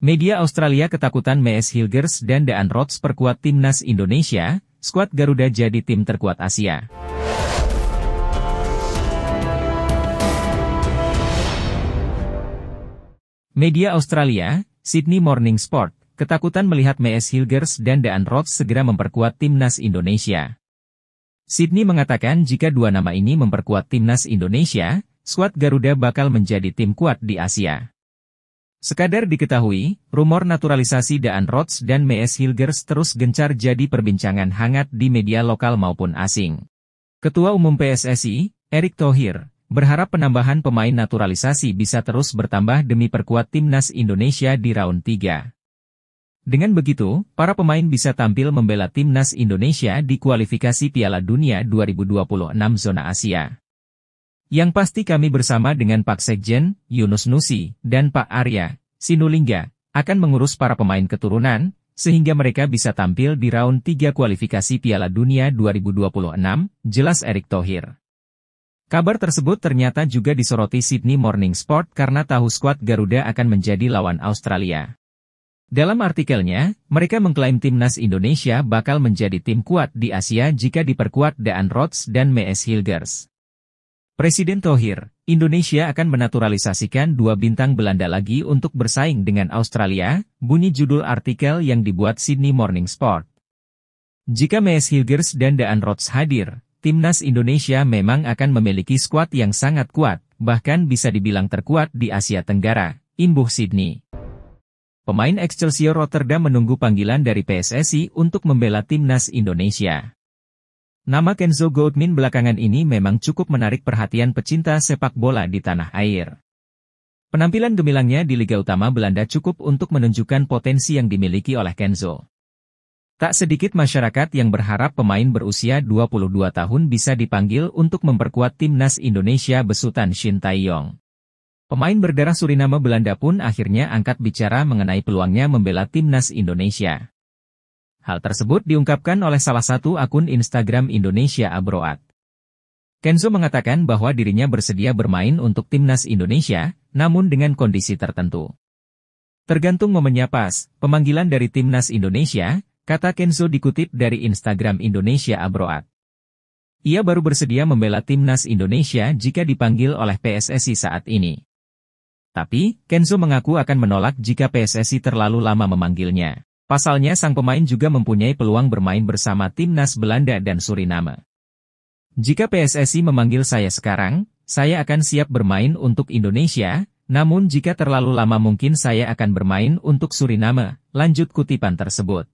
Media Australia ketakutan Mees Hilgers dan Daan Rots perkuat timnas Indonesia, skuad Garuda jadi tim terkuat Asia. Media Australia, Sydney Morning Sport, ketakutan melihat Mees Hilgers dan Daan Rots segera memperkuat timnas Indonesia. Sydney mengatakan jika dua nama ini memperkuat timnas Indonesia, skuad Garuda bakal menjadi tim kuat di Asia. Sekadar diketahui, rumor naturalisasi Daan Rots dan Mees Hilgers terus gencar jadi perbincangan hangat di media lokal maupun asing. Ketua Umum PSSI, Erick Thohir, berharap penambahan pemain naturalisasi bisa terus bertambah demi perkuat timnas Indonesia di round 3. Dengan begitu, para pemain bisa tampil membela timnas Indonesia di kualifikasi Piala Dunia 2026 zona Asia. Yang pasti kami bersama dengan Pak Sekjen, Yunus Nusi, dan Pak Arya Sinulinga, akan mengurus para pemain keturunan, sehingga mereka bisa tampil di round 3 kualifikasi Piala Dunia 2026, jelas Erick Thohir. Kabar tersebut ternyata juga disoroti Sydney Morning Sport karena tahu skuad Garuda akan menjadi lawan Australia. Dalam artikelnya, mereka mengklaim timnas Indonesia bakal menjadi tim kuat di Asia jika diperkuat Daan Rots dan Mees Hilgers. Presiden Thohir, Indonesia akan menaturalisasikan 2 bintang Belanda lagi untuk bersaing dengan Australia, bunyi judul artikel yang dibuat Sydney Morning Sport. Jika Mees Hilgers dan Daan Rots hadir, timnas Indonesia memang akan memiliki skuad yang sangat kuat, bahkan bisa dibilang terkuat di Asia Tenggara, imbuh Sydney. Pemain Excelsior Rotterdam menunggu panggilan dari PSSI untuk membela timnas Indonesia. Nama Kenzo Goldmin belakangan ini memang cukup menarik perhatian pecinta sepak bola di tanah air. Penampilan gemilangnya di Liga Utama Belanda cukup untuk menunjukkan potensi yang dimiliki oleh Kenzo. Tak sedikit masyarakat yang berharap pemain berusia 22 tahun bisa dipanggil untuk memperkuat timnas Indonesia besutan Shin Tae-yong. Pemain berdarah Suriname Belanda pun akhirnya angkat bicara mengenai peluangnya membela timnas Indonesia. Hal tersebut diungkapkan oleh salah satu akun Instagram Indonesia Abroad. Kenzo mengatakan bahwa dirinya bersedia bermain untuk timnas Indonesia, namun dengan kondisi tertentu. Tergantung momennya pas, pemanggilan dari timnas Indonesia, kata Kenzo dikutip dari Instagram Indonesia Abroad. Ia baru bersedia membela timnas Indonesia jika dipanggil oleh PSSI saat ini. Tapi, Kenzo mengaku akan menolak jika PSSI terlalu lama memanggilnya. Pasalnya sang pemain juga mempunyai peluang bermain bersama timnas Belanda dan Suriname. Jika PSSI memanggil saya sekarang, saya akan siap bermain untuk Indonesia, namun jika terlalu lama mungkin saya akan bermain untuk Suriname, lanjut kutipan tersebut.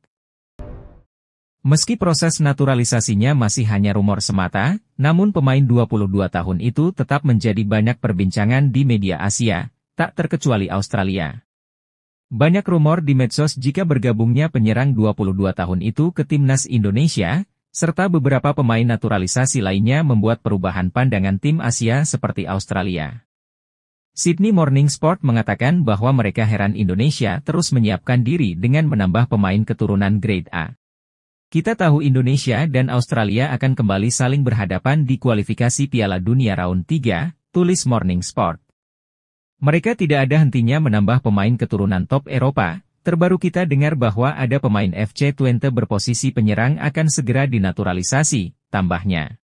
Meski proses naturalisasinya masih hanya rumor semata, namun pemain 22 tahun itu tetap menjadi banyak perbincangan di media Asia, tak terkecuali Australia. Banyak rumor di medsos jika bergabungnya penyerang 22 tahun itu ke timnas Indonesia, serta beberapa pemain naturalisasi lainnya membuat perubahan pandangan tim Asia seperti Australia. Sydney Morning Sport mengatakan bahwa mereka heran Indonesia terus menyiapkan diri dengan menambah pemain keturunan grade A. Kita tahu Indonesia dan Australia akan kembali saling berhadapan di kualifikasi Piala Dunia round 3, tulis Morning Sport. Mereka tidak ada hentinya menambah pemain keturunan top Eropa, terbaru kita dengar bahwa ada pemain FC Twente berposisi penyerang akan segera dinaturalisasi, tambahnya.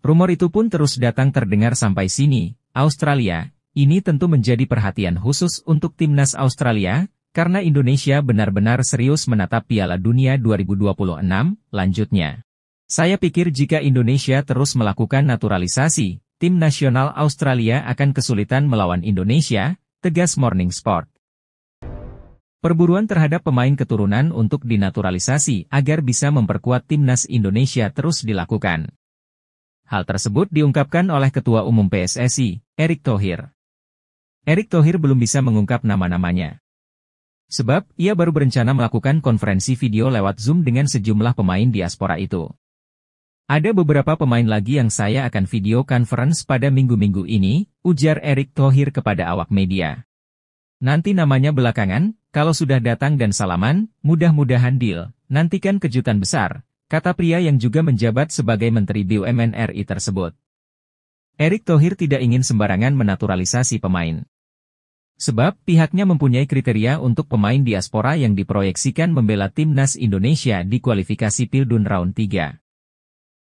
Rumor itu pun terus datang terdengar sampai sini, Australia, ini tentu menjadi perhatian khusus untuk timnas Australia, karena Indonesia benar-benar serius menatap Piala Dunia 2026, lanjutnya. Saya pikir jika Indonesia terus melakukan naturalisasi, tim nasional Australia akan kesulitan melawan Indonesia, tegas Morning Sport. Perburuan terhadap pemain keturunan untuk dinaturalisasi agar bisa memperkuat timnas Indonesia terus dilakukan. Hal tersebut diungkapkan oleh Ketua Umum PSSI, Erick Thohir. Erick Thohir belum bisa mengungkap nama-namanya. Sebab, ia baru berencana melakukan konferensi video lewat Zoom dengan sejumlah pemain diaspora itu. Ada beberapa pemain lagi yang saya akan video conference pada minggu-minggu ini, ujar Erick Thohir kepada awak media. Nanti namanya belakangan, kalau sudah datang dan salaman, mudah-mudahan deal, nantikan kejutan besar, kata pria yang juga menjabat sebagai Menteri BUMN RI tersebut. Erick Thohir tidak ingin sembarangan menaturalisasi pemain. Sebab pihaknya mempunyai kriteria untuk pemain diaspora yang diproyeksikan membela timnas Indonesia di kualifikasi Pildun Round 3.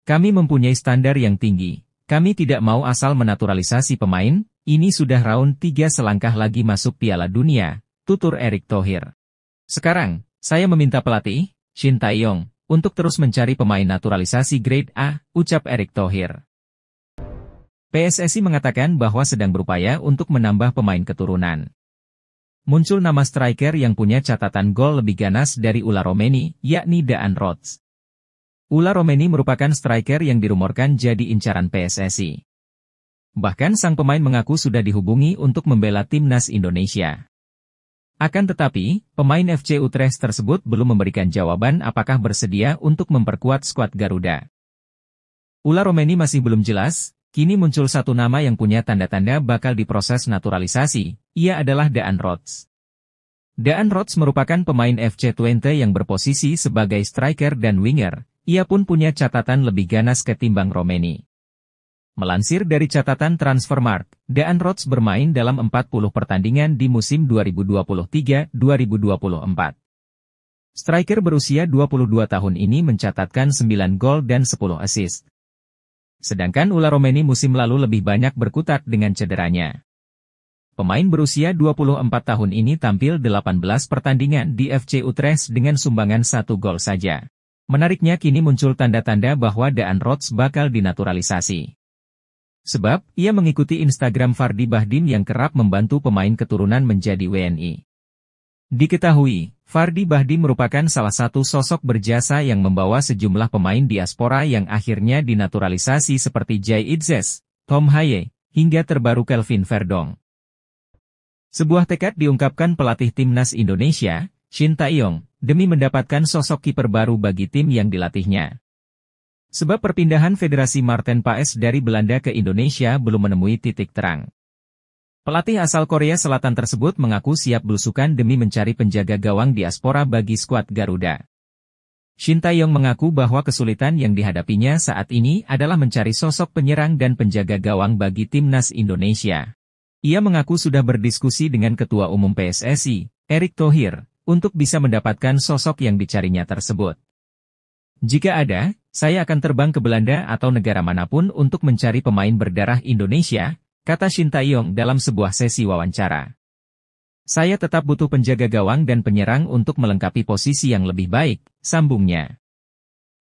Kami mempunyai standar yang tinggi. Kami tidak mau asal menaturalisasi pemain, ini sudah round 3 selangkah lagi masuk Piala Dunia, tutur Erick Thohir. Sekarang, saya meminta pelatih, Shin Tae-yong, untuk terus mencari pemain naturalisasi grade A, ucap Erick Thohir. PSSI mengatakan bahwa sedang berupaya untuk menambah pemain keturunan. Muncul nama striker yang punya catatan gol lebih ganas dari Ula Romeni, yakni Daan Rots. Ula Romeni merupakan striker yang dirumorkan jadi incaran PSSI. Bahkan sang pemain mengaku sudah dihubungi untuk membela timnas Indonesia. Akan tetapi, pemain FC Utrecht tersebut belum memberikan jawaban apakah bersedia untuk memperkuat skuad Garuda. Ula Romeni masih belum jelas. Kini muncul satu nama yang punya tanda-tanda bakal diproses naturalisasi, ia adalah Daan Rots. Daan Rots merupakan pemain FC Twente yang berposisi sebagai striker dan winger, ia pun punya catatan lebih ganas ketimbang Romeni. Melansir dari catatan Transfermarkt, Daan Rots bermain dalam 40 pertandingan di musim 2023-2024. Striker berusia 22 tahun ini mencatatkan 9 gol dan 10 assist. Sedangkan Ula Romeni musim lalu lebih banyak berkutat dengan cederanya. Pemain berusia 24 tahun ini tampil 18 pertandingan di FC Utrecht dengan sumbangan 1 gol saja. Menariknya kini muncul tanda-tanda bahwa Daan Rots bakal dinaturalisasi. Sebab, ia mengikuti Instagram Fardy Bahdim yang kerap membantu pemain keturunan menjadi WNI. Diketahui, Fardy Bahdim merupakan salah satu sosok berjasa yang membawa sejumlah pemain diaspora yang akhirnya dinaturalisasi seperti Jay Itzes, Tom Haye, hingga terbaru Kelvin Verdong. Sebuah tekad diungkapkan pelatih timnas Indonesia, Shin Tae-yong, demi mendapatkan sosok kiper baru bagi tim yang dilatihnya. Sebab perpindahan Federasi Marten Paes dari Belanda ke Indonesia belum menemui titik terang. Pelatih asal Korea Selatan tersebut mengaku siap belusukan demi mencari penjaga gawang diaspora bagi skuad Garuda. Shin Tae-yong mengaku bahwa kesulitan yang dihadapinya saat ini adalah mencari sosok penyerang dan penjaga gawang bagi timnas Indonesia. Ia mengaku sudah berdiskusi dengan Ketua Umum PSSI, Erick Thohir, untuk bisa mendapatkan sosok yang dicarinya tersebut. Jika ada, saya akan terbang ke Belanda atau negara manapun untuk mencari pemain berdarah Indonesia, kata Shin Tae-yong dalam sebuah sesi wawancara. Saya tetap butuh penjaga gawang dan penyerang untuk melengkapi posisi yang lebih baik, sambungnya.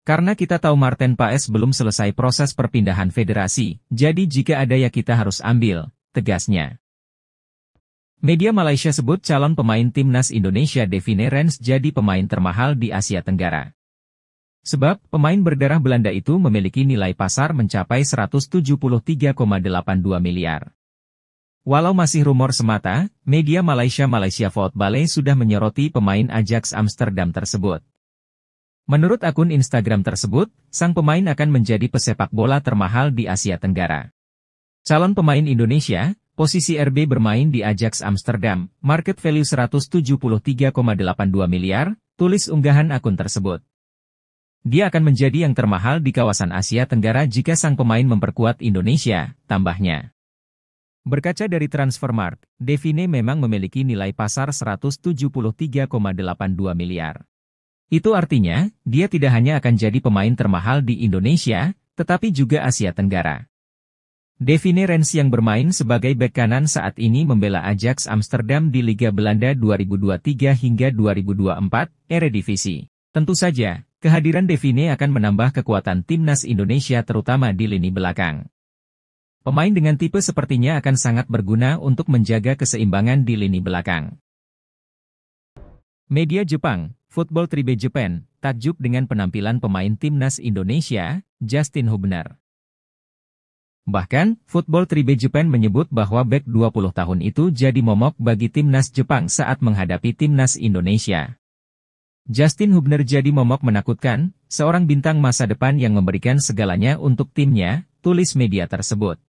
Karena kita tahu Marten Paes belum selesai proses perpindahan federasi, jadi jika ada ya kita harus ambil, tegasnya. Media Malaysia sebut calon pemain timnas Indonesia Devine Rens jadi pemain termahal di Asia Tenggara. Sebab, pemain berdarah Belanda itu memiliki nilai pasar mencapai 173,82 miliar. Walau masih rumor semata, media Malaysia Football sudah menyoroti pemain Ajax Amsterdam tersebut. Menurut akun Instagram tersebut, sang pemain akan menjadi pesepak bola termahal di Asia Tenggara. Calon pemain Indonesia, posisi RB bermain di Ajax Amsterdam, market value 173,82 miliar, tulis unggahan akun tersebut. Dia akan menjadi yang termahal di kawasan Asia Tenggara jika sang pemain memperkuat Indonesia, tambahnya. Berkaca dari Transfermarkt, Devine memang memiliki nilai pasar 173,82 miliar. Itu artinya, dia tidak hanya akan jadi pemain termahal di Indonesia, tetapi juga Asia Tenggara. Devine Rens yang bermain sebagai bek kanan saat ini membela Ajax Amsterdam di Liga Belanda 2023 hingga 2024, Eredivisie. Tentu saja, kehadiran Devine akan menambah kekuatan timnas Indonesia terutama di lini belakang. Pemain dengan tipe sepertinya akan sangat berguna untuk menjaga keseimbangan di lini belakang. Media Jepang, Football Tribe Japan, takjub dengan penampilan pemain timnas Indonesia, Justin Hubner. Bahkan, Football Tribe Japan menyebut bahwa bek 20 tahun itu jadi momok bagi timnas Jepang saat menghadapi timnas Indonesia. Justin Hubner jadi momok menakutkan, seorang bintang masa depan yang memberikan segalanya untuk timnya, tulis media tersebut.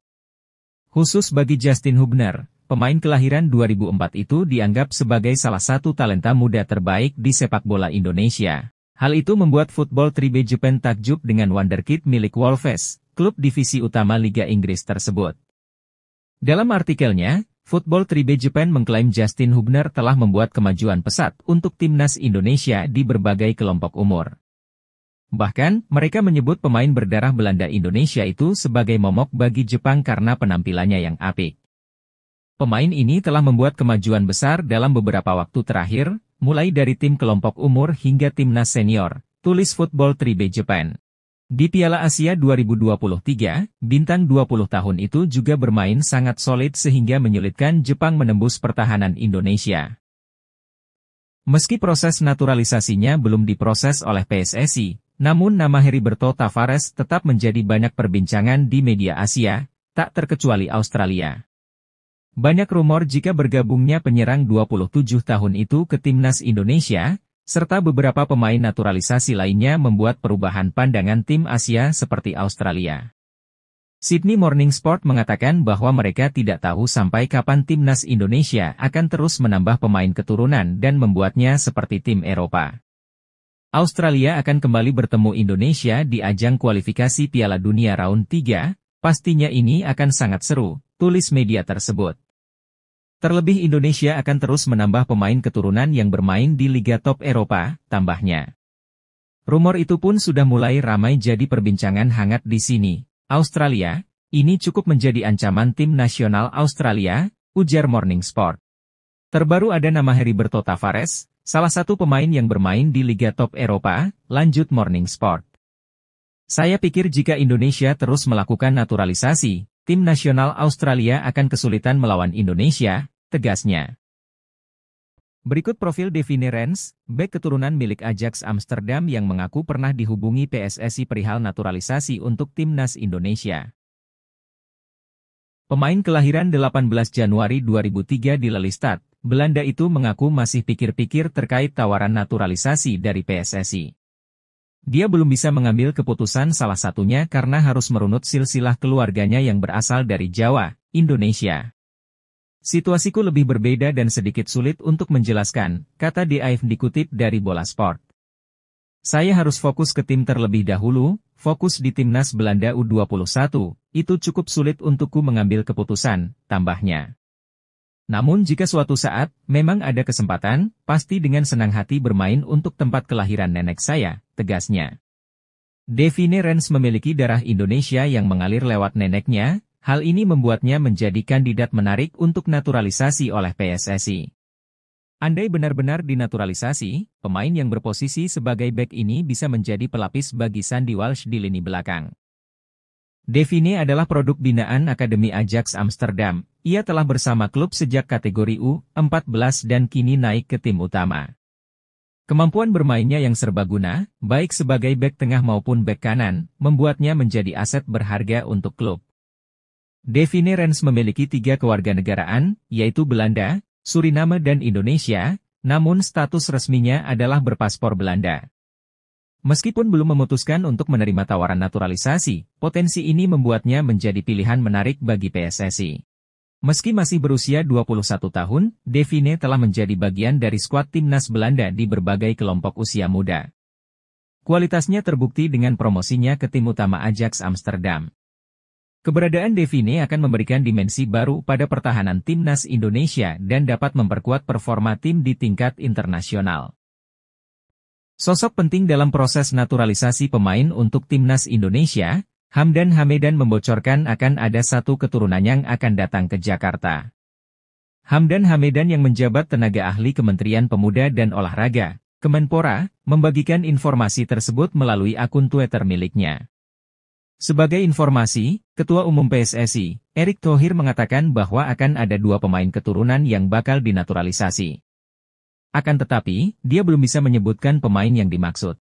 Khusus bagi Justin Hubner, pemain kelahiran 2004 itu dianggap sebagai salah satu talenta muda terbaik di sepak bola Indonesia. Hal itu membuat Football Tribe Japan takjub dengan wonderkid milik Wolves, klub divisi utama Liga Inggris tersebut. Dalam artikelnya, Football Tribe Japan mengklaim Justin Hubner telah membuat kemajuan pesat untuk timnas Indonesia di berbagai kelompok umur. Bahkan, mereka menyebut pemain berdarah Belanda Indonesia itu sebagai momok bagi Jepang karena penampilannya yang apik. Pemain ini telah membuat kemajuan besar dalam beberapa waktu terakhir, mulai dari tim kelompok umur hingga timnas senior, tulis Football Tribe Japan. Di Piala Asia 2023, bintang 20 tahun itu juga bermain sangat solid sehingga menyulitkan Jepang menembus pertahanan Indonesia. Meski proses naturalisasinya belum diproses oleh PSSI, namun nama Heriberto Tavares tetap menjadi banyak perbincangan di media Asia, tak terkecuali Australia. Banyak rumor jika bergabungnya penyerang 27 tahun itu ke timnas Indonesia, serta beberapa pemain naturalisasi lainnya membuat perubahan pandangan tim Asia seperti Australia. Sydney Morning Sport mengatakan bahwa mereka tidak tahu sampai kapan timnas Indonesia akan terus menambah pemain keturunan dan membuatnya seperti tim Eropa. Australia akan kembali bertemu Indonesia di ajang kualifikasi Piala Dunia Round 3, pastinya ini akan sangat seru, tulis media tersebut. Terlebih Indonesia akan terus menambah pemain keturunan yang bermain di Liga Top Eropa, tambahnya. Rumor itu pun sudah mulai ramai jadi perbincangan hangat di sini. Australia, ini cukup menjadi ancaman tim nasional Australia, ujar Morning Sport. Terbaru ada nama Heriberto Tavares, salah satu pemain yang bermain di Liga Top Eropa, lanjut Morning Sport. Saya pikir jika Indonesia terus melakukan naturalisasi, tim nasional Australia akan kesulitan melawan Indonesia, tegasnya. Berikut profil Devine Rens, bek keturunan milik Ajax Amsterdam yang mengaku pernah dihubungi PSSI perihal naturalisasi untuk timnas Indonesia. Pemain kelahiran 18 Januari 2003 di Lelystad, Belanda itu mengaku masih pikir-pikir terkait tawaran naturalisasi dari PSSI. Dia belum bisa mengambil keputusan salah satunya karena harus merunut silsilah keluarganya yang berasal dari Jawa, Indonesia. Situasiku lebih berbeda dan sedikit sulit untuk menjelaskan, kata DAF dikutip dari Bola Sport. Saya harus fokus ke tim terlebih dahulu, fokus di timnas Belanda U21, itu cukup sulit untukku mengambil keputusan, tambahnya. Namun jika suatu saat, memang ada kesempatan, pasti dengan senang hati bermain untuk tempat kelahiran nenek saya, tegasnya. Devine Rens memiliki darah Indonesia yang mengalir lewat neneknya. Hal ini membuatnya menjadi kandidat menarik untuk naturalisasi oleh PSSI. Andai benar-benar dinaturalisasi, pemain yang berposisi sebagai bek ini bisa menjadi pelapis bagi Sandy Walsh di lini belakang. Devine adalah produk binaan Akademi Ajax Amsterdam. Ia telah bersama klub sejak kategori U14 dan kini naik ke tim utama. Kemampuan bermainnya yang serbaguna, baik sebagai bek tengah maupun bek kanan, membuatnya menjadi aset berharga untuk klub. Devine Rens memiliki 3 kewarganegaraan, yaitu Belanda, Suriname dan Indonesia, namun status resminya adalah berpaspor Belanda. Meskipun belum memutuskan untuk menerima tawaran naturalisasi, potensi ini membuatnya menjadi pilihan menarik bagi PSSI. Meski masih berusia 21 tahun, Devine telah menjadi bagian dari skuad timnas Belanda di berbagai kelompok usia muda. Kualitasnya terbukti dengan promosinya ke tim utama Ajax Amsterdam. Keberadaan Devine akan memberikan dimensi baru pada pertahanan timnas Indonesia dan dapat memperkuat performa tim di tingkat internasional. Sosok penting dalam proses naturalisasi pemain untuk timnas Indonesia, Hamdan Hamedan membocorkan akan ada satu keturunan yang akan datang ke Jakarta. Hamdan Hamedan yang menjabat tenaga ahli Kementerian Pemuda dan Olahraga, Kemenpora, membagikan informasi tersebut melalui akun Twitter miliknya. Sebagai informasi, Ketua Umum PSSI, Erick Thohir mengatakan bahwa akan ada 2 pemain keturunan yang bakal dinaturalisasi. Akan tetapi, dia belum bisa menyebutkan pemain yang dimaksud.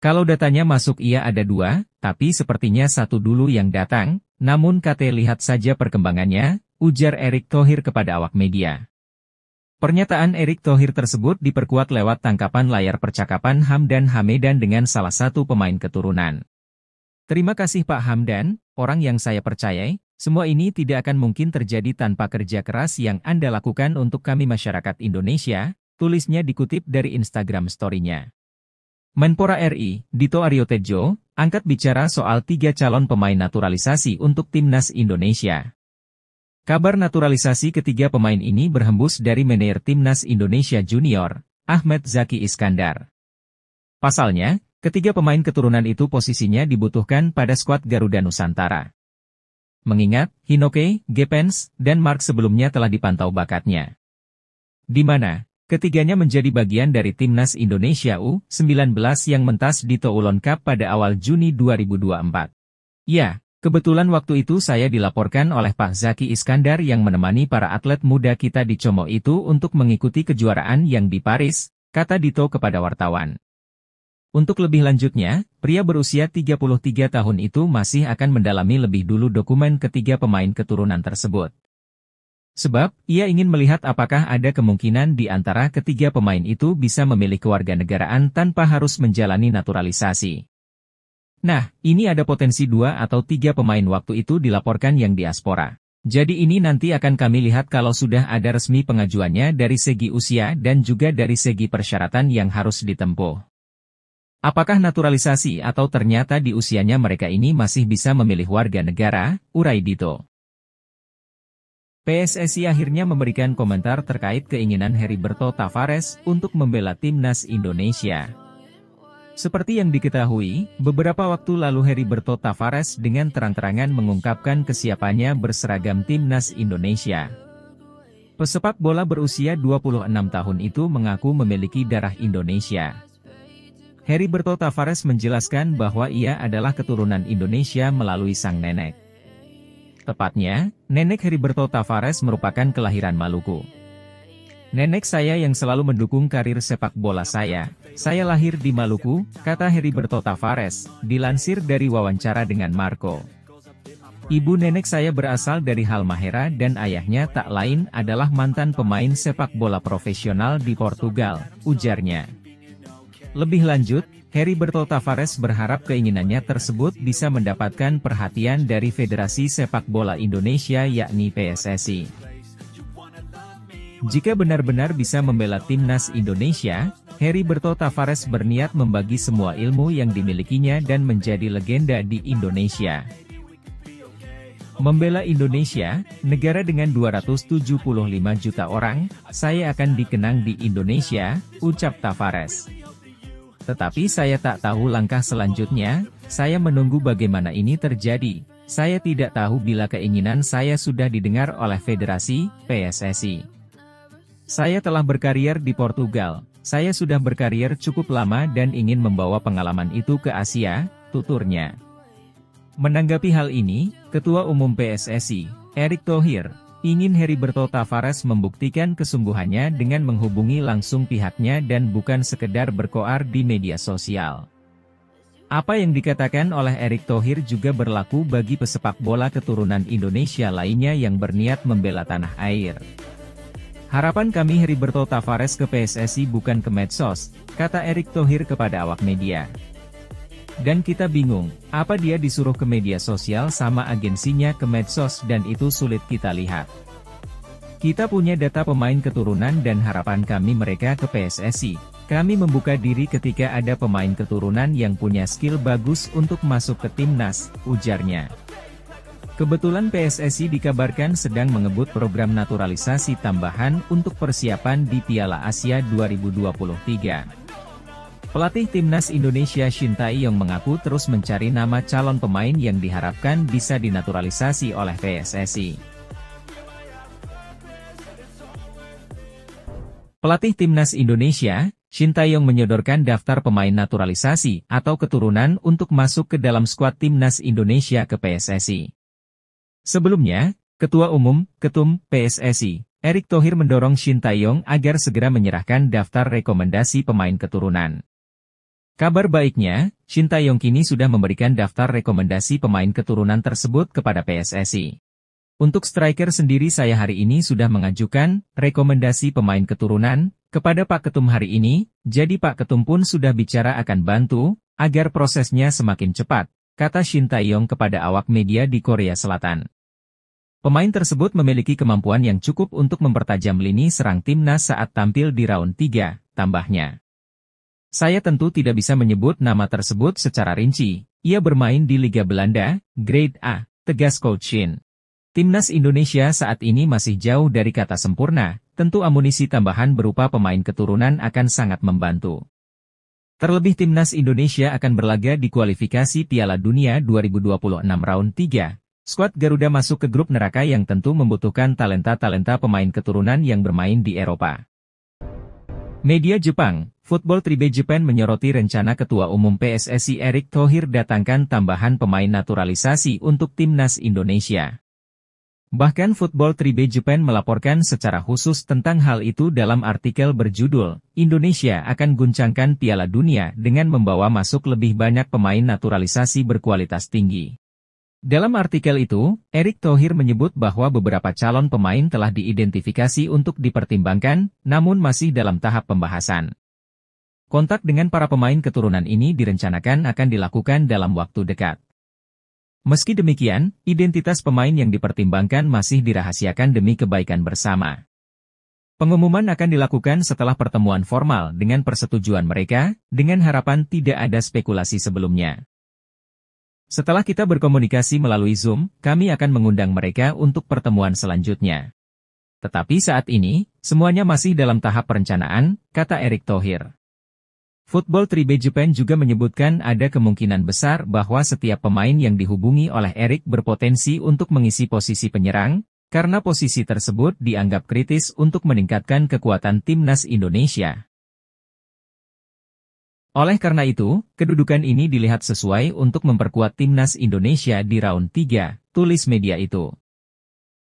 Kalau datanya masuk ia ada 2, tapi sepertinya 1 dulu yang datang, namun lihat saja perkembangannya, ujar Erick Thohir kepada awak media. Pernyataan Erick Thohir tersebut diperkuat lewat tangkapan layar percakapan Hamdan Hamedan dengan salah satu pemain keturunan. Terima kasih Pak Hamdan, orang yang saya percayai, semua ini tidak akan mungkin terjadi tanpa kerja keras yang Anda lakukan untuk kami masyarakat Indonesia, tulisnya dikutip dari Instagram story-nya. Menpora RI, Dito Aryo Tejo, angkat bicara soal 3 calon pemain naturalisasi untuk timnas Indonesia. Kabar naturalisasi ketiga pemain ini berhembus dari manajer Timnas Indonesia Junior, Ahmed Zaki Iskandar. Pasalnya, ketiga pemain keturunan itu posisinya dibutuhkan pada skuad Garuda Nusantara. Mengingat, Hinoke, Gepens, dan Mark sebelumnya telah dipantau bakatnya. Di mana, ketiganya menjadi bagian dari Timnas Indonesia U19 yang mentas di Toulon Cup pada awal Juni 2024. Ya, kebetulan waktu itu saya dilaporkan oleh Pak Zaki Iskandar yang menemani para atlet muda kita di Como itu untuk mengikuti kejuaraan yang di Paris, kata Dito kepada wartawan. Untuk lebih lanjutnya, pria berusia 33 tahun itu masih akan mendalami lebih dulu dokumen ketiga pemain keturunan tersebut. Sebab, ia ingin melihat apakah ada kemungkinan di antara ketiga pemain itu bisa memilih kewarganegaraan tanpa harus menjalani naturalisasi. Nah, ini ada potensi 2 atau 3 pemain waktu itu dilaporkan yang diaspora. Jadi ini nanti akan kami lihat kalau sudah ada resmi pengajuannya dari segi usia dan juga dari segi persyaratan yang harus ditempuh. Apakah naturalisasi atau ternyata di usianya mereka ini masih bisa memilih warga negara, urai Dito. PSSI akhirnya memberikan komentar terkait keinginan Heriberto Tavares untuk membela Timnas Indonesia. Seperti yang diketahui, beberapa waktu lalu Heriberto Tavares dengan terang-terangan mengungkapkan kesiapannya berseragam Timnas Indonesia. Pesepak bola berusia 26 tahun itu mengaku memiliki darah Indonesia. Heriberto Tavares menjelaskan bahwa ia adalah keturunan Indonesia melalui sang nenek. Tepatnya, nenek Heriberto Tavares merupakan kelahiran Maluku. Nenek saya yang selalu mendukung karir sepak bola saya lahir di Maluku, kata Heriberto Tavares, dilansir dari wawancara dengan Marco. Ibu nenek saya berasal dari Halmahera dan ayahnya tak lain adalah mantan pemain sepak bola profesional di Portugal, ujarnya. Lebih lanjut, Heriberto Tavares berharap keinginannya tersebut bisa mendapatkan perhatian dari Federasi Sepak Bola Indonesia yakni PSSI. Jika benar-benar bisa membela Timnas Indonesia, Heriberto Tavares berniat membagi semua ilmu yang dimilikinya dan menjadi legenda di Indonesia. Membela Indonesia, negara dengan 275 juta orang, saya akan dikenang di Indonesia, ucap Tavares. Tetapi saya tak tahu langkah selanjutnya, saya menunggu bagaimana ini terjadi. Saya tidak tahu bila keinginan saya sudah didengar oleh Federasi, PSSI. Saya telah berkarier di Portugal, saya sudah berkarier cukup lama dan ingin membawa pengalaman itu ke Asia, tuturnya. Menanggapi hal ini, Ketua Umum PSSI, Erick Thohir, ingin Heriberto Tavares membuktikan kesungguhannya dengan menghubungi langsung pihaknya dan bukan sekedar berkoar di media sosial. Apa yang dikatakan oleh Erick Thohir juga berlaku bagi pesepak bola keturunan Indonesia lainnya yang berniat membela tanah air. Harapan kami Heriberto Tavares ke PSSI bukan ke medsos, kata Erick Thohir kepada awak media. Dan kita bingung, apa dia disuruh ke media sosial sama agensinya ke medsos dan itu sulit kita lihat. Kita punya data pemain keturunan dan harapan kami mereka ke PSSI. Kami membuka diri ketika ada pemain keturunan yang punya skill bagus untuk masuk ke timnas, ujarnya. Kebetulan PSSI dikabarkan sedang mengebut program naturalisasi tambahan untuk persiapan di Piala Asia 2023. Pelatih Timnas Indonesia Shin Tae-yong mengaku terus mencari nama calon pemain yang diharapkan bisa dinaturalisasi oleh PSSI. Pelatih Timnas Indonesia, Shin Tae-yong menyodorkan daftar pemain naturalisasi atau keturunan untuk masuk ke dalam skuad Timnas Indonesia ke PSSI. Sebelumnya, Ketua Umum, Ketum, PSSI, Erick Thohir mendorong Shin Tae-yong agar segera menyerahkan daftar rekomendasi pemain keturunan. Kabar baiknya, Shin Tae-yong kini sudah memberikan daftar rekomendasi pemain keturunan tersebut kepada PSSI. Untuk striker sendiri saya hari ini sudah mengajukan rekomendasi pemain keturunan kepada Pak Ketum hari ini, jadi Pak Ketum pun sudah bicara akan bantu agar prosesnya semakin cepat, kata Shin Tae-yong kepada awak media di Korea Selatan. Pemain tersebut memiliki kemampuan yang cukup untuk mempertajam lini serang timnas saat tampil di round 3, tambahnya. Saya tentu tidak bisa menyebut nama tersebut secara rinci, ia bermain di Liga Belanda, Grade A, tegas Coach Shin. Timnas Indonesia saat ini masih jauh dari kata sempurna, tentu amunisi tambahan berupa pemain keturunan akan sangat membantu. Terlebih Timnas Indonesia akan berlaga di kualifikasi Piala Dunia 2026 round 3. Skuad Garuda masuk ke grup neraka yang tentu membutuhkan talenta-talenta pemain keturunan yang bermain di Eropa. Media Jepang, Football Tribe Japan menyoroti rencana Ketua Umum PSSI Erick Thohir datangkan tambahan pemain naturalisasi untuk Timnas Indonesia. Bahkan Football Tribe Japan melaporkan secara khusus tentang hal itu dalam artikel berjudul, Indonesia akan guncangkan Piala Dunia dengan membawa masuk lebih banyak pemain naturalisasi berkualitas tinggi. Dalam artikel itu, Erick Thohir menyebut bahwa beberapa calon pemain telah diidentifikasi untuk dipertimbangkan, namun masih dalam tahap pembahasan. Kontak dengan para pemain keturunan ini direncanakan akan dilakukan dalam waktu dekat. Meski demikian, identitas pemain yang dipertimbangkan masih dirahasiakan demi kebaikan bersama. Pengumuman akan dilakukan setelah pertemuan formal dengan persetujuan mereka, dengan harapan tidak ada spekulasi sebelumnya. Setelah kita berkomunikasi melalui Zoom, kami akan mengundang mereka untuk pertemuan selanjutnya. Tetapi saat ini, semuanya masih dalam tahap perencanaan, kata Erick Thohir. Football Tribe Japan juga menyebutkan ada kemungkinan besar bahwa setiap pemain yang dihubungi oleh Erick berpotensi untuk mengisi posisi penyerang, karena posisi tersebut dianggap kritis untuk meningkatkan kekuatan Timnas Indonesia. Oleh karena itu, kedudukan ini dilihat sesuai untuk memperkuat Timnas Indonesia di round 3, tulis media itu.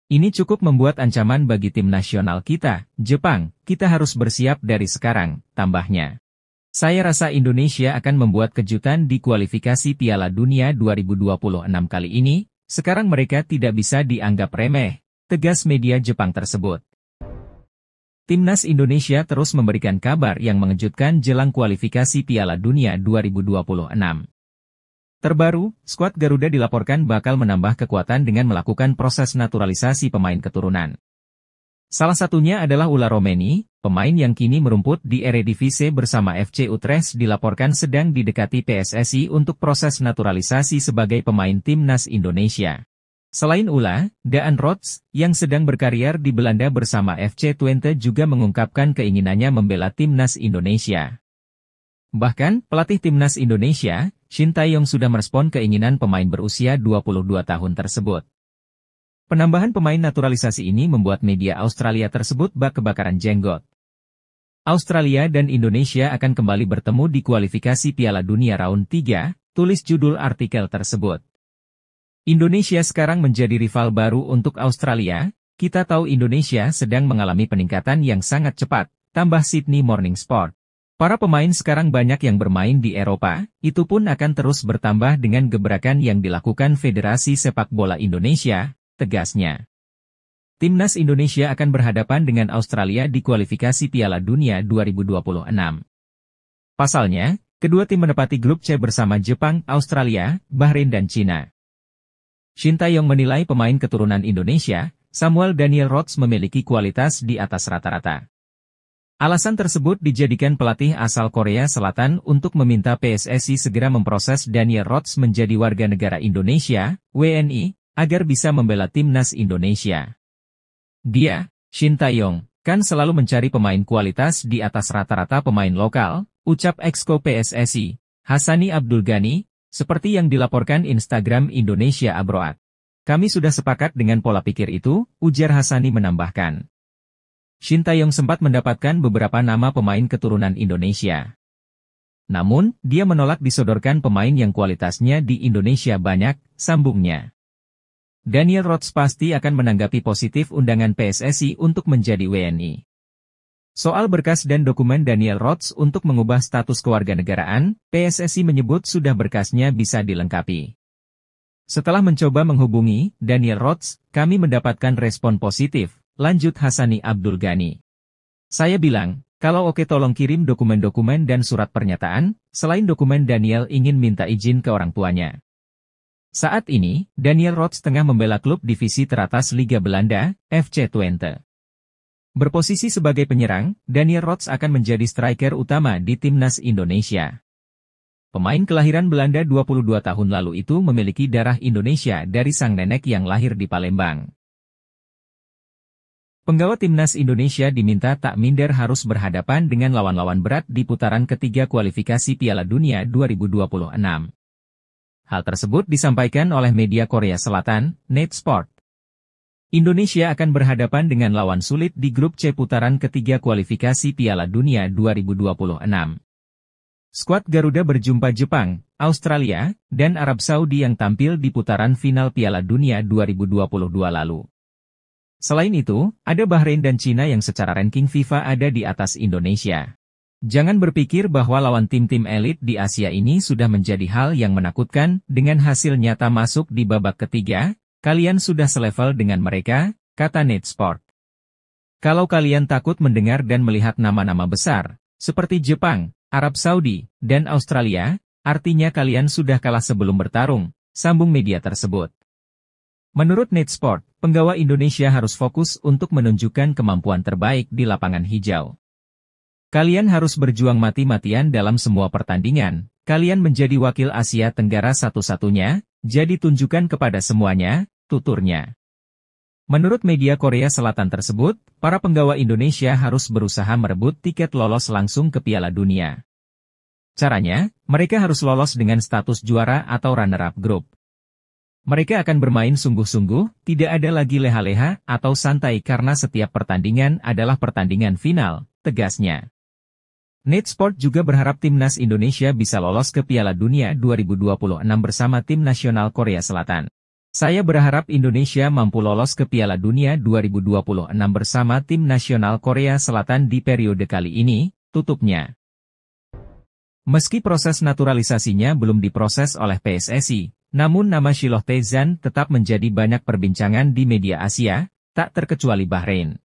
Ini cukup membuat ancaman bagi tim nasional kita, Jepang, kita harus bersiap dari sekarang, tambahnya. Saya rasa Indonesia akan membuat kejutan di kualifikasi Piala Dunia 2026 kali ini, sekarang mereka tidak bisa dianggap remeh, tegas media Jepang tersebut. Timnas Indonesia terus memberikan kabar yang mengejutkan jelang kualifikasi Piala Dunia 2026. Terbaru, skuad Garuda dilaporkan bakal menambah kekuatan dengan melakukan proses naturalisasi pemain keturunan. Salah satunya adalah Ula Romeni, pemain yang kini merumput di Eredivisie bersama FC Utrecht dilaporkan sedang didekati PSSI untuk proses naturalisasi sebagai pemain Timnas Indonesia. Selain Ula, Daan Rots, yang sedang berkarier di Belanda bersama FC Twente juga mengungkapkan keinginannya membela Timnas Indonesia. Bahkan, pelatih Timnas Indonesia, Shin Tae-yong sudah merespon keinginan pemain berusia 22 tahun tersebut. Penambahan pemain naturalisasi ini membuat media Australia tersebut bak kebakaran jenggot. Australia dan Indonesia akan kembali bertemu di kualifikasi Piala Dunia round 3, tulis judul artikel tersebut. Indonesia sekarang menjadi rival baru untuk Australia, kita tahu Indonesia sedang mengalami peningkatan yang sangat cepat, tambah Sydney Morning Sport. Para pemain sekarang banyak yang bermain di Eropa, itu pun akan terus bertambah dengan gebrakan yang dilakukan Federasi Sepak Bola Indonesia, tegasnya. Timnas Indonesia akan berhadapan dengan Australia di kualifikasi Piala Dunia 2026. Pasalnya, kedua tim menepati grup C bersama Jepang, Australia, Bahrain dan Cina. Shin Tae-yong menilai pemain keturunan Indonesia, Samuel Daniel Rots memiliki kualitas di atas rata-rata. Alasan tersebut dijadikan pelatih asal Korea Selatan untuk meminta PSSI segera memproses Daniel Rots menjadi warga negara Indonesia, WNI, agar bisa membela Timnas Indonesia. Dia, Shin Tae-yong, kan selalu mencari pemain kualitas di atas rata-rata pemain lokal, ucap Exco PSSI, Hassani Abdul Ghani, seperti yang dilaporkan Instagram Indonesia Abroad. Kami sudah sepakat dengan pola pikir itu, ujar Hassani menambahkan. Shin Tae-yong sempat mendapatkan beberapa nama pemain keturunan Indonesia. Namun, dia menolak disodorkan pemain yang kualitasnya di Indonesia banyak, sambungnya. Daniel Rots pasti akan menanggapi positif undangan PSSI untuk menjadi WNI. Soal berkas dan dokumen Daniel Rots untuk mengubah status kewarganegaraan, PSSI menyebut sudah berkasnya bisa dilengkapi. Setelah mencoba menghubungi Daniel Rots, kami mendapatkan respon positif, lanjut Hassani Abdul Ghani. Saya bilang, kalau oke tolong kirim dokumen-dokumen dan surat pernyataan, selain dokumen Daniel ingin minta izin ke orang tuanya. Saat ini, Daniel Rots tengah membela klub divisi teratas Liga Belanda, FC Twente. Berposisi sebagai penyerang, Daniel Rots akan menjadi striker utama di Timnas Indonesia. Pemain kelahiran Belanda 22 tahun lalu itu memiliki darah Indonesia dari sang nenek yang lahir di Palembang. Penggawa timnas Indonesia diminta tak minder harus berhadapan dengan lawan-lawan berat di putaran ketiga kualifikasi Piala Dunia 2026. Hal tersebut disampaikan oleh media Korea Selatan, NetSport. Indonesia akan berhadapan dengan lawan sulit di grup C putaran ketiga kualifikasi Piala Dunia 2026. Skuad Garuda berjumpa Jepang, Australia, dan Arab Saudi yang tampil di putaran final Piala Dunia 2022 lalu. Selain itu, ada Bahrain dan Cina yang secara ranking FIFA ada di atas Indonesia. Jangan berpikir bahwa lawan tim-tim elit di Asia ini sudah menjadi hal yang menakutkan. Dengan hasil nyata masuk di babak ketiga, kalian sudah selevel dengan mereka, kata NetSport. Kalau kalian takut mendengar dan melihat nama-nama besar, seperti Jepang, Arab Saudi, dan Australia, artinya kalian sudah kalah sebelum bertarung, sambung media tersebut. Menurut NetSport, penggawa Indonesia harus fokus untuk menunjukkan kemampuan terbaik di lapangan hijau. Kalian harus berjuang mati-matian dalam semua pertandingan, kalian menjadi wakil Asia Tenggara satu-satunya, jadi tunjukkan kepada semuanya, tuturnya. Menurut media Korea Selatan tersebut, para penggawa Indonesia harus berusaha merebut tiket lolos langsung ke Piala Dunia. Caranya, mereka harus lolos dengan status juara atau runner-up grup. Mereka akan bermain sungguh-sungguh, tidak ada lagi leha-leha atau santai karena setiap pertandingan adalah pertandingan final, tegasnya. NetSport juga berharap timnas Indonesia bisa lolos ke Piala Dunia 2026 bersama tim nasional Korea Selatan. Saya berharap Indonesia mampu lolos ke Piala Dunia 2026 bersama tim nasional Korea Selatan di periode kali ini, tutupnya. Meski proses naturalisasinya belum diproses oleh PSSI, namun nama Shiloh Tae-zhan tetap menjadi banyak perbincangan di media Asia, tak terkecuali Bahrain.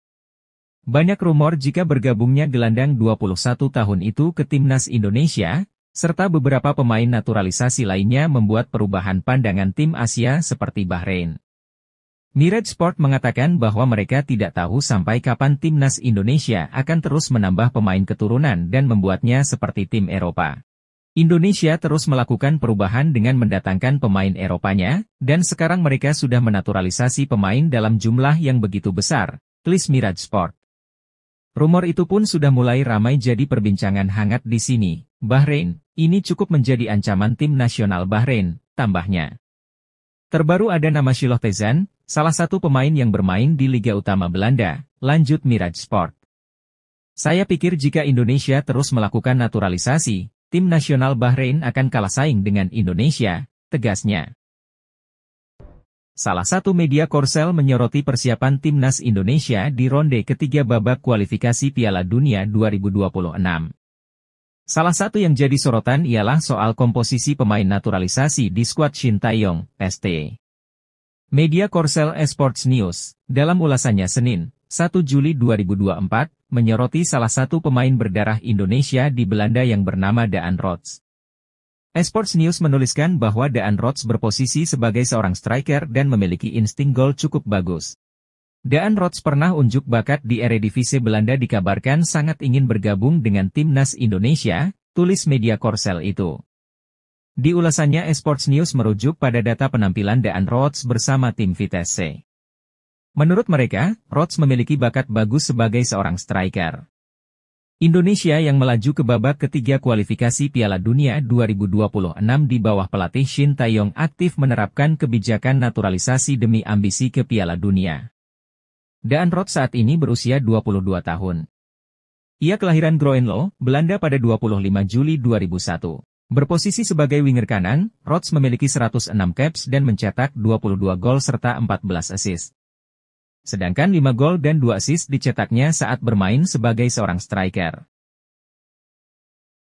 Banyak rumor jika bergabungnya gelandang 21 tahun itu ke timnas Indonesia, serta beberapa pemain naturalisasi lainnya membuat perubahan pandangan tim Asia seperti Bahrain. Mirage Sport mengatakan bahwa mereka tidak tahu sampai kapan timnas Indonesia akan terus menambah pemain keturunan dan membuatnya seperti tim Eropa. Indonesia terus melakukan perubahan dengan mendatangkan pemain Eropanya, dan sekarang mereka sudah menaturalisasi pemain dalam jumlah yang begitu besar, tulis Mirage Sport. Rumor itu pun sudah mulai ramai jadi perbincangan hangat di sini. Bahrain, ini cukup menjadi ancaman tim nasional Bahrain, tambahnya. Terbaru ada nama Shiloh Tae-zhan, salah satu pemain yang bermain di Liga Utama Belanda, lanjut Mirage Sport. Saya pikir jika Indonesia terus melakukan naturalisasi, tim nasional Bahrain akan kalah saing dengan Indonesia, tegasnya. Salah satu media Korsel menyoroti persiapan timnas Indonesia di ronde ketiga babak kualifikasi Piala Dunia 2026. Salah satu yang jadi sorotan ialah soal komposisi pemain naturalisasi di skuad Shin Tae-yong, ST. Media Korsel Esports News, dalam ulasannya Senin, 1 Juli 2024, menyoroti salah satu pemain berdarah Indonesia di Belanda yang bernama Daan Rots. Esports News menuliskan bahwa Daan Rots berposisi sebagai seorang striker dan memiliki insting gol cukup bagus. Daan Rots pernah unjuk bakat di Eredivisie Belanda, dikabarkan sangat ingin bergabung dengan timnas Indonesia, tulis media Korsel itu. Di ulasannya Esports News merujuk pada data penampilan Daan Rots bersama tim Vitesse. Menurut mereka, Rots memiliki bakat bagus sebagai seorang striker. Indonesia yang melaju ke babak ketiga kualifikasi Piala Dunia 2026 di bawah pelatih Shin Tae-yong aktif menerapkan kebijakan naturalisasi demi ambisi ke Piala Dunia. Daan Rots saat ini berusia 22 tahun. Ia kelahiran Groenlo, Belanda pada 25 Juli 2001. Berposisi sebagai winger kanan, Rots memiliki 106 caps dan mencetak 22 gol serta 14 assist. Sedangkan 5 gol dan 2 assist dicetaknya saat bermain sebagai seorang striker.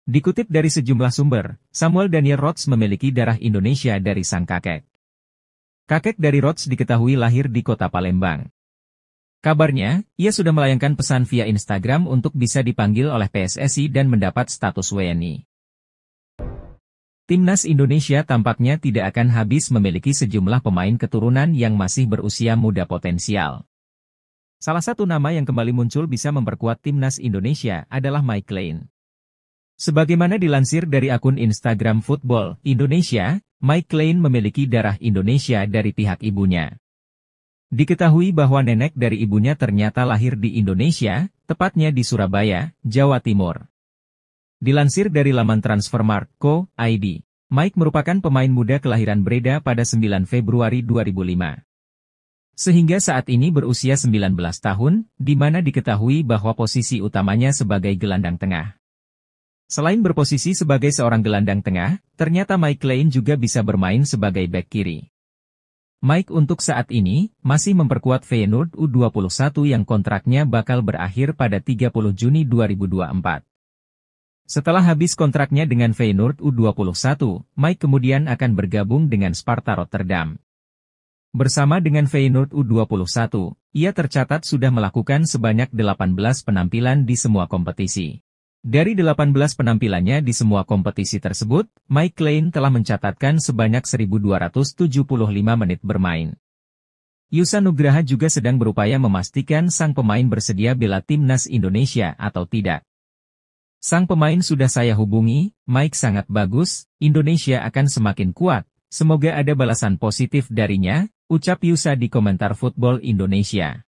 Dikutip dari sejumlah sumber, Samuel Daniel Rots memiliki darah Indonesia dari sang kakek. Kakek dari Rots diketahui lahir di kota Palembang. Kabarnya, ia sudah melayangkan pesan via Instagram untuk bisa dipanggil oleh PSSI dan mendapat status WNI. Timnas Indonesia tampaknya tidak akan habis memiliki sejumlah pemain keturunan yang masih berusia muda potensial. Salah satu nama yang kembali muncul bisa memperkuat timnas Indonesia adalah Mike Clean. Sebagaimana dilansir dari akun Instagram Football Indonesia, Mike Clean memiliki darah Indonesia dari pihak ibunya. Diketahui bahwa nenek dari ibunya ternyata lahir di Indonesia, tepatnya di Surabaya, Jawa Timur. Dilansir dari laman Transfermarkt.co.id, Mike merupakan pemain muda kelahiran Breda pada 9 Februari 2005. Sehingga saat ini berusia 19 tahun, di mana diketahui bahwa posisi utamanya sebagai gelandang tengah. Selain berposisi sebagai seorang gelandang tengah, ternyata Mike Klein juga bisa bermain sebagai bek kiri. Mike untuk saat ini, masih memperkuat Feyenoord U21 yang kontraknya bakal berakhir pada 30 Juni 2024. Setelah habis kontraknya dengan Feyenoord U21, Mike kemudian akan bergabung dengan Sparta Rotterdam. Bersama dengan Feyenoord U21, ia tercatat sudah melakukan sebanyak 18 penampilan di semua kompetisi. Dari 18 penampilannya di semua kompetisi tersebut, Mike Klein telah mencatatkan sebanyak 1.275 menit bermain. Yusa Nugraha juga sedang berupaya memastikan sang pemain bersedia bela timnas Indonesia atau tidak. Sang pemain sudah saya hubungi, Mike sangat bagus, Indonesia akan semakin kuat, semoga ada balasan positif darinya, ucap Yusa di komentar Football Indonesia.